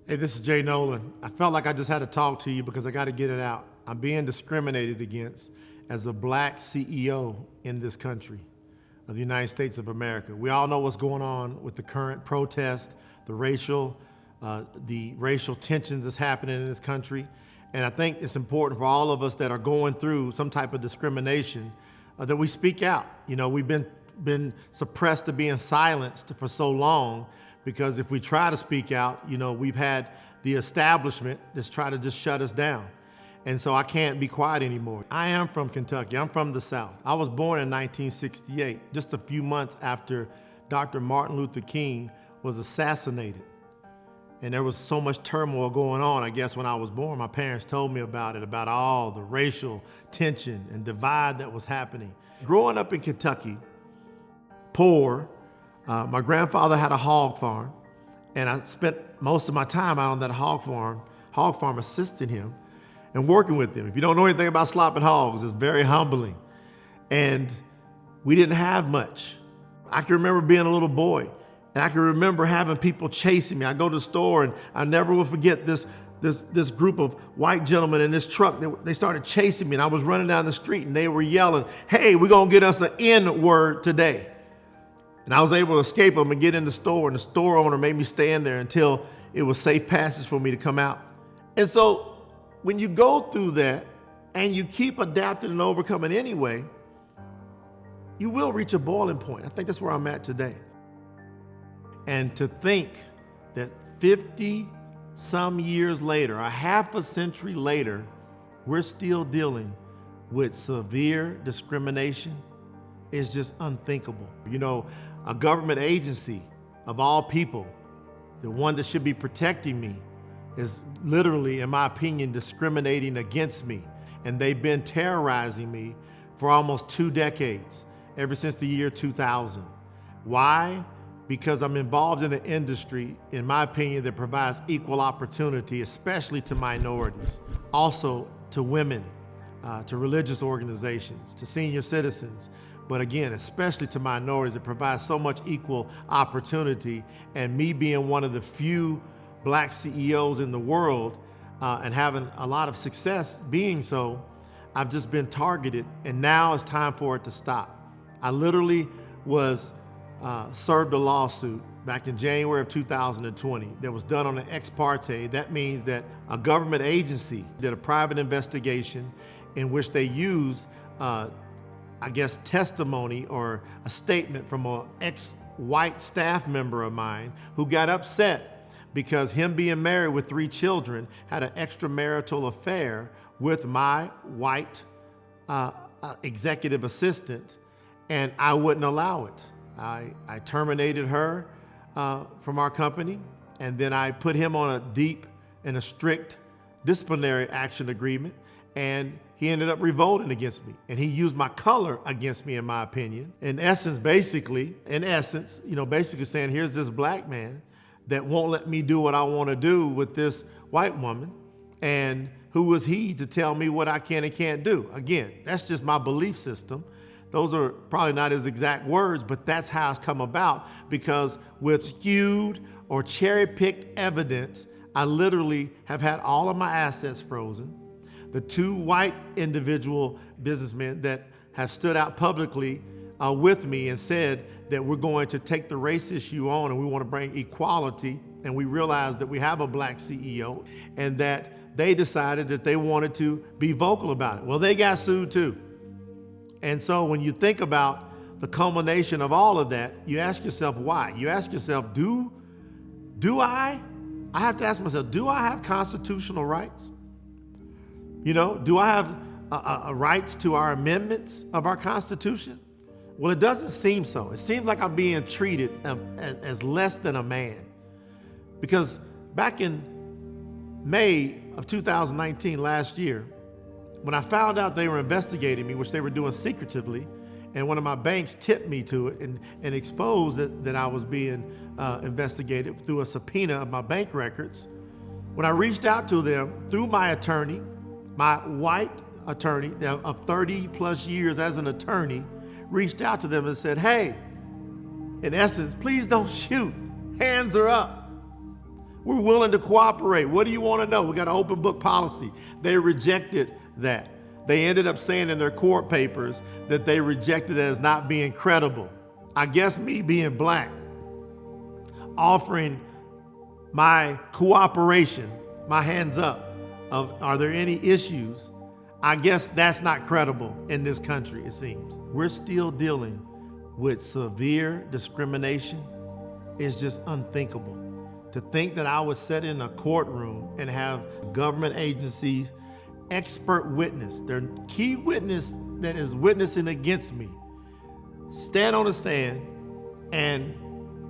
Hey, this is Jay Noland. I felt like I just had to talk to you because I got to get it out. I'm being discriminated against as a black CEO in this country of the United States of America. We all know what's going on with the current protest, the racial tensions that's happening in this country. And I think it's important for all of us that are going through some type of discrimination that we speak out. You know, we've been suppressed to being silenced for so long, because if we try to speak out, you know, we've had the establishment that's tried to just shut us down. And so I can't be quiet anymore. I am from Kentucky. I'm from the South. I was born in 1968, just a few months after Dr. Martin Luther King was assassinated. And there was so much turmoil going on, I guess, when I was born. My parents told me about it, about all the racial tension and divide that was happening. Growing up in Kentucky, poor, my grandfather had a hog farm, and I spent most of my time out on that hog farm assisting him and working with him. If you don't know anything about slopping hogs, it's very humbling. And we didn't have much. I can remember being a little boy, and I can remember having people chasing me. I go to the store, and I never will forget this group of white gentlemen in this truck. They started chasing me, and I was running down the street, and they were yelling, "Hey, we're gonna get us an N-word today." And I was able to escape them and get in the store, and the store owner made me stand there until it was safe passage for me to come out. And so when you go through that and you keep adapting and overcoming anyway, you will reach a boiling point. I think that's where I'm at today. And to think that 50 some years later, a half a century later, we're still dealing with severe discrimination is just unthinkable. You know, a government agency of all people, the one that should be protecting me, is literally, in my opinion, discriminating against me. And they've been terrorizing me for almost 2 decades, ever since the year 2000. Why? Because I'm involved in an industry, in my opinion, that provides equal opportunity, especially to minorities, also to women, to religious organizations, to senior citizens. But again, especially to minorities, it provides so much equal opportunity. And me being one of the few black CEOs in the world and having a lot of success being so, I've just been targeted, and now it's time for it to stop. I literally was served a lawsuit back in January of 2020 that was done on an ex parte. That means that a government agency did a private investigation in which they used testimony or a statement from an ex-white staff member of mine who got upset because him being married with 3 children had an extramarital affair with my white executive assistant, and I wouldn't allow it. I terminated her from our company, and then I put him on a deep and a strict disciplinary action agreement, and he ended up revolting against me, and he used my color against me, in my opinion. Basically saying, here's this black man that won't let me do what I want to do with this white woman, and who was he to tell me what I can and can't do? Again, that's just my belief system. Those are probably not his exact words, but that's how it's come about, because with skewed or cherry-picked evidence, I literally have had all of my assets frozen. The 2 white individual businessmen that have stood out publicly with me and said that we're going to take the race issue on and we want to bring equality, and we realized that we have a black CEO, and that they decided that they wanted to be vocal about it. Well, they got sued too. And so when you think about the culmination of all of that, you ask yourself why. You ask yourself, do I have to ask myself, do I have constitutional rights? You know, do I have rights to our amendments of our Constitution? Well, it doesn't seem so. It seems like I'm being treated as less than a man. Because back in May of 2019, last year, when I found out they were investigating me, which they were doing secretively, and one of my banks tipped me to it and exposed that I was being investigated through a subpoena of my bank records, when I reached out to them through my attorney, my white attorney of 30 plus years as an attorney, reached out to them and said, hey, in essence, please don't shoot. Hands are up. We're willing to cooperate. What do you want to know? We got an open book policy. They rejected that. They ended up saying in their court papers that they rejected it as not being credible. I guess me being black, offering my cooperation, my hands up, of are there any issues? I guess that's not credible in this country, it seems. We're still dealing with severe discrimination. It's just unthinkable. To think that I would sit in a courtroom and have government agencies, expert witness, their key witness that is witnessing against me, stand on a stand, and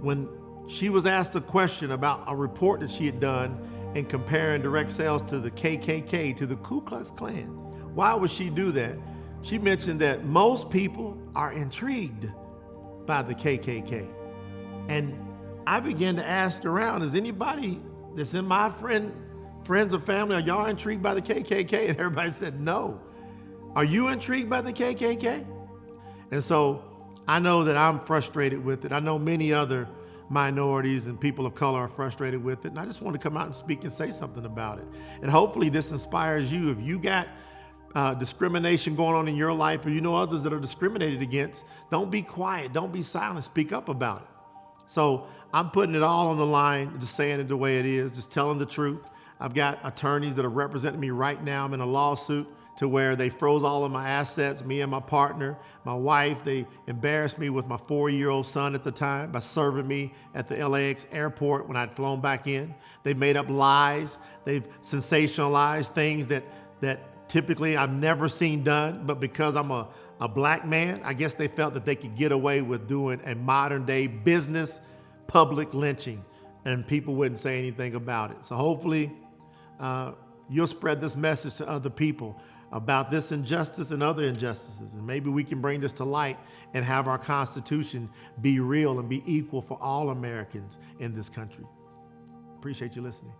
when she was asked a question about a report that she had done in comparing direct sales to the KKK, to the Ku Klux Klan, why would she do that? She mentioned that most people are intrigued by the KKK. And I began to ask around, is anybody that's in my friends or family, are y'all intrigued by the KKK? And everybody said no. Are you intrigued by the KKK? And so I know that I'm frustrated with it. I know many other minorities and people of color are frustrated with it. And I just want to come out and speak and say something about it. And hopefully this inspires you. If you got discrimination going on in your life, or you know others that are discriminated against, don't be quiet, don't be silent, speak up about it. So I'm putting it all on the line, just saying it the way it is, just telling the truth. I've got attorneys that are representing me right now. I'm in a lawsuit to where they froze all of my assets, me and my partner, my wife. They embarrassed me with my 4-year-old son at the time by serving me at the LAX airport when I'd flown back in. They made up lies. They've sensationalized things that typically I've never seen done, but because I'm a black man, I guess they felt that they could get away with doing a modern day business public lynching and people wouldn't say anything about it. So hopefully you'll spread this message to other people about this injustice and other injustices. And maybe we can bring this to light and have our Constitution be real and be equal for all Americans in this country. Appreciate you listening.